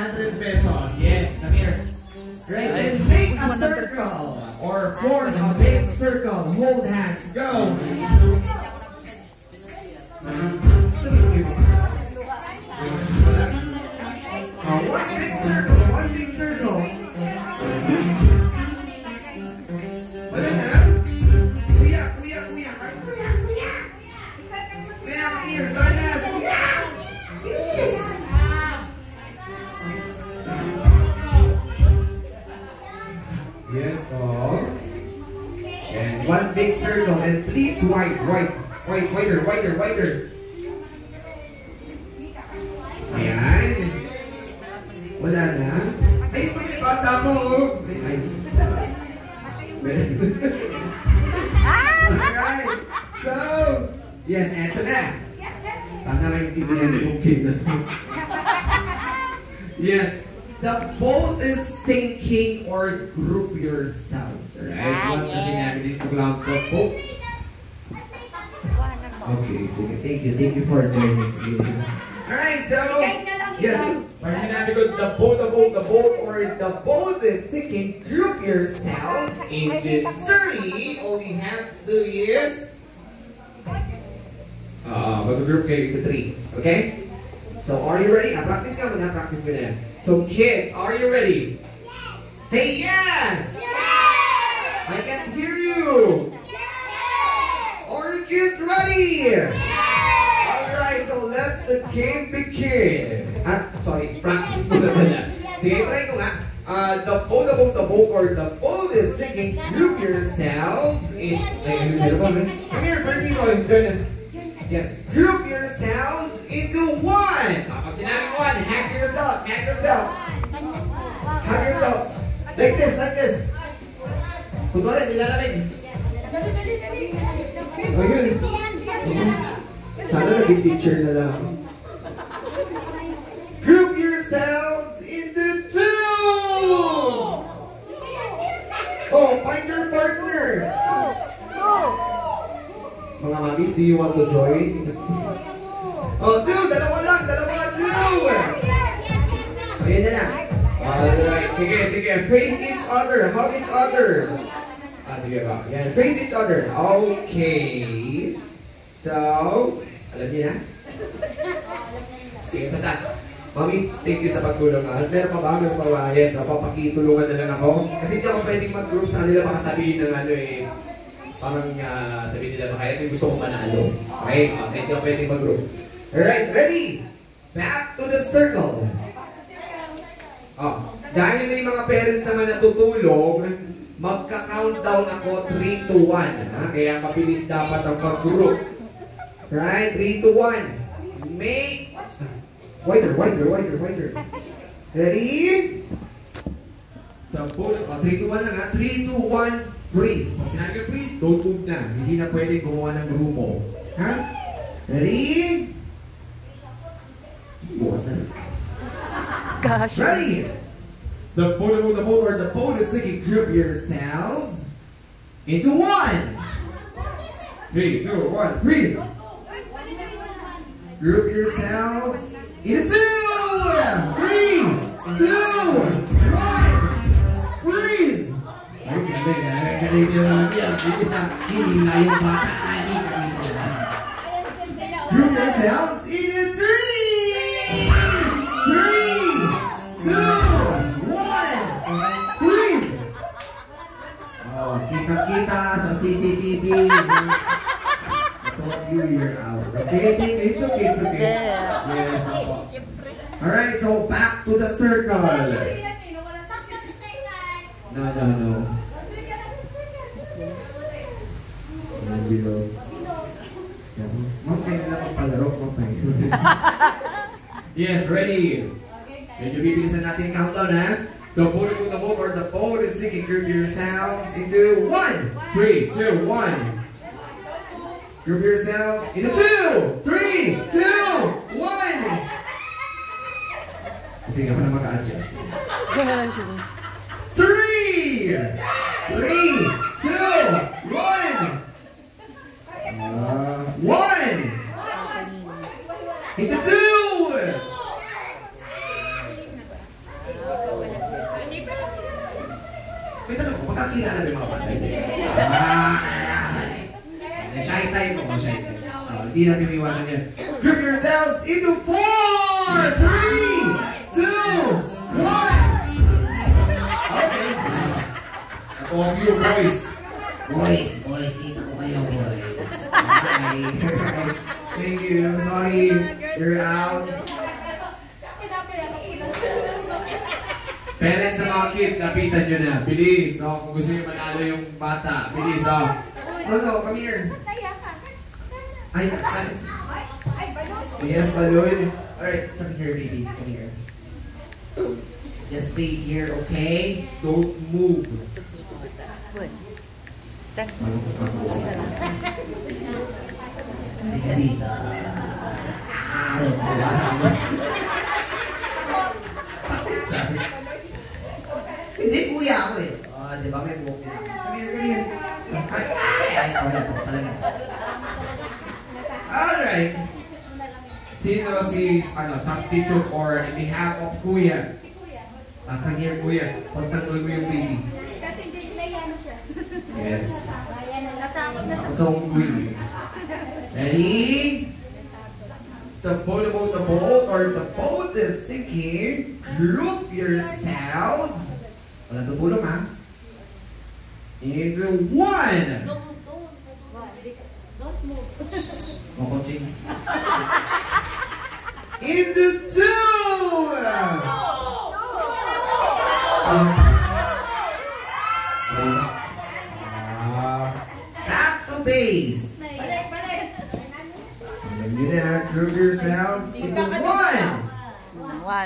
100 pesos. Yes, come here. Right, and make a circle or form a big circle. Hold hands. Go. One big circle. One big circle. Kuya, come here. Join us. Yes. Yes, and one big circle, and please wider. Ayan. Wala na. Ay, ito may bata mo. Ay. Alright. So, yes, eto na. Sana may tindihan yung game na to. Yes. The boat is sinking or group yourselves. Alright? What's the sinabi dito lang the boat? Okay, sige. Thank you for joining us. Alright, so, yes. Pag sinabi ko, the boat, or the boat is sinking, group yourselves into three. All you have to do is, mag-group kayo into three. Okay? So, are you ready? Practice ka muna, practice mo na. So, kids, are you ready? Yes! Say yes! Yes! I can hear you! Yes! Are you kids ready? Yes! Alright, so let's the game begin. Practice mo na. Sige, try ko nga. The boat, or the boat is sinking. Group yourselves in... Come here, Bernie Roy, join us. Yes, group yourselves into one. Pag sinabi one, hack yourself. Hack yourself. Like this. Kunwari, nilalamig. Ayun. Sana naging teacher na lang. Group yourselves into two. Oh, find your partner. Mga mamis, do you want to join? Oh, two! Dalawa, two! Ayan na na. Alright, sige. Face each other, hug each other. Sige ba? Yan, face each other. Okay. So, alam niyo na? Sige, basta. Mamis, thank you sa pagtulong. Meron pa ba? Yes, papakitulungan na lang ako. Kasi hindi ako pwedeng mag-group sa kanila, baka sabihin ng parang sabihin nila, kaya ito gusto kong manalo. Okay? Hindi ako pwedeng mag-group. Alright, ready? Back to the circle. Dahil may mga parents naman na tutulong, magka-countdown ako 3 to 1. Kaya mabilis dapat ang pag-group. Right? 3 to 1. Make... Wider. Ready? 3 to 1 lang 3 to 1. Freeze. Pag sinabi ka freeze, don't move na. Hindi na pwede gumawa ng grupo. Ha? Ready? Bukas na. Gosh. Ready? The boat, or the boat is sinking. Group yourselves into one. 3, 2, 1. Freeze. Group yourselves into two. 3, 2, 1. Freeze. Galing nyo lang yan. Isang hindi na yung bata. Group yourselves into 3! 3, 2, 1! Freeze! Kita-kita sa CCTV. I thought you're out. Okay, it's okay. Yes, alright, so back to the circle. No. Below. Yes, ready. Medyo bibilisan natin yung countdown, ha? The boat, or the boat is sinking. Group yourselves into 1. 3, 2, 1. Group yourselves into 2. 3, 2, 1. Kasi nga pa na mag-adjust. 3, 2, 1. 1. Into 2. May tanong ko, magkakilala ba yung mga bata? Hindi. Shy time mo, shy time. Hindi natin may iwasan yan. Group yourselves into 4, 3, 2, 1! Okay. Ako ang you, boys. Boys, kita ko kayo, boys. Okay. Thank you. Sorry, you're out. Parents sa mga kids, lapitan nyo na. Bilis, kung gusto nyo manalo yung bata. Bilis, No, come here. Ay. Yes, balloon. Alright, come here, baby. Come here. Just stay here, okay? Don't move. Halika dito. Hindi, kuya ako eh. Di ba may buhok niya? Come here. Ay, talaga. Alright. Sino si substitute or in behalf of kuya? Come here, kuya. Pagtanggol mo yung baby. Kasi hindi naiyan siya. Yes. Natakot na It's all good. Ready? The boat or the boat is sinking. Group yourselves. Walang tutulong ha. Into 1. Don't move. Mga coaching. Into 2. Back to base. Balik. Alam nyo na, group yourselves into 1.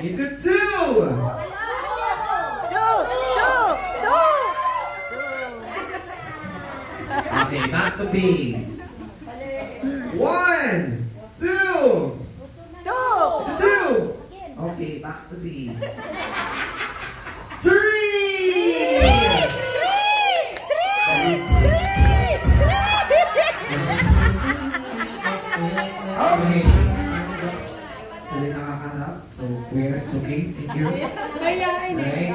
Into 2. Okay, back to base. 1, 2. Into 2. Okay, back to base. 3. Okay. So, din nakakarap. So, we're, it's okay. Thank you. Mayayain eh. Right?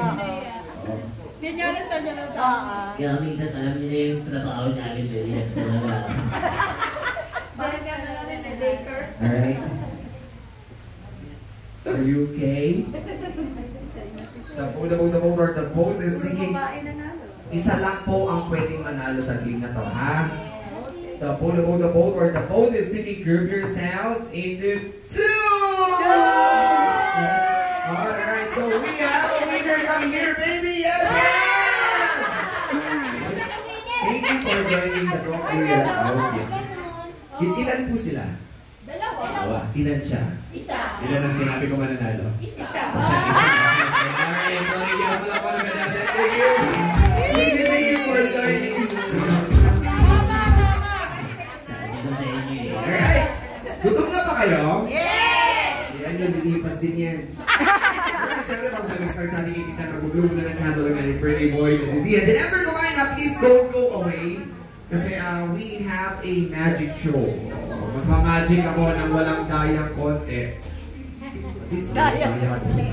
Hindi nga rin sa dyan sa Kaya minsan alam niyo na yung trabaho namin yan talaga. Balik ka na lang na baker. Alright. Are you okay? The boat is sinking. Babae na nalo. Isa lang po ang pwedeng manalo sa game na to, ha? The boat or the boat is sinking. Group yourselves into 2! Alright, so we have a winner. Come here, baby! Yes! Thank you for joining the talk here. Ilan po sila? Dalawa. Ilan siya? Isa. Ilan ang sinabi ko mananalo? Isa. Siya, isa. Alright, so hindi ako pala pala ganyan. Thank you. Thank you for joining. Sabi ko sa inyo eh. Alright. Gutom na pa kayo? Yes! Yan yung lilipas din yan. Alright, syempre bago tayo mag-start sa ating ikitan, mag-bloom na nag-handle ng ating birthday boy na si Zia. Then after kumain na, please don't go away. Kasi we have a magic show. Magmamagic ako ng walang dayang konti. At least walang dayang konti.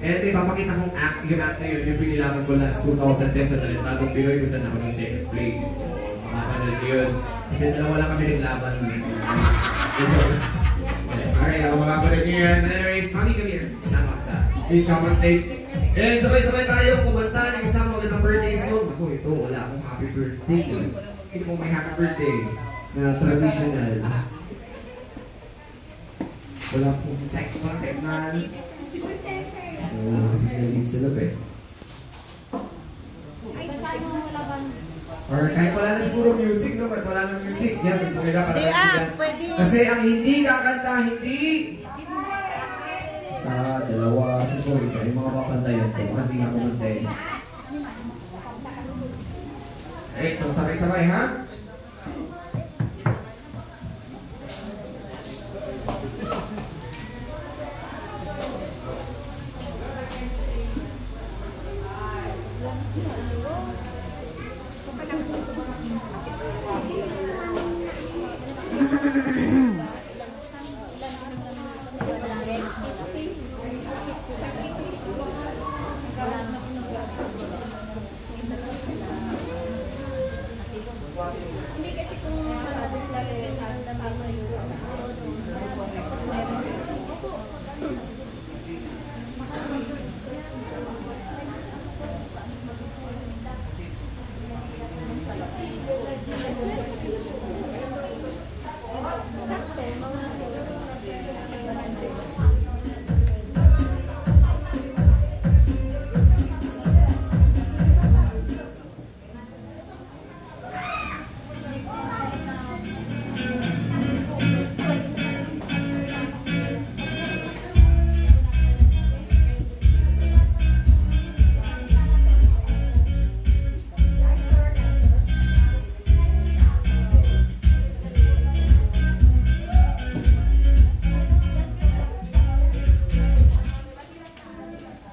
And ipapakita kong act, yung act na yun, yung pinilaman ko last 2010 sa Talentadong Pinoy kung saan ako ng second place. Makapanood yun. Kasi dalawa lang kami naglaban. Alright, ako makapanood nyo yan. Anyways, mami, come here. Kasama ka sa please come on stage. And sabay-sabay tayo kumanta ng isang magandang birthday song. Ako, ito, wala akong happy birthday. Sino po may happy birthday na traditional? Wala pong segment. So, sinilid sila ba eh. Or kahit wala na siguro music, no? Kahit wala na music. Yes, mas maganda para kaibigan. Kasi ang hindi kakanta, hindi sa dalawa, siguro isa, yung mga papantayan ko. Baka hindi nga kumantay. Alright, so sabay-sabay ha?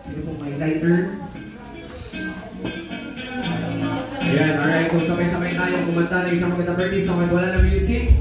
Sino pong may lighter? Ayan, alright. So sabay-sabay tayo kumanta ng isang magandang birthday song at wala na music.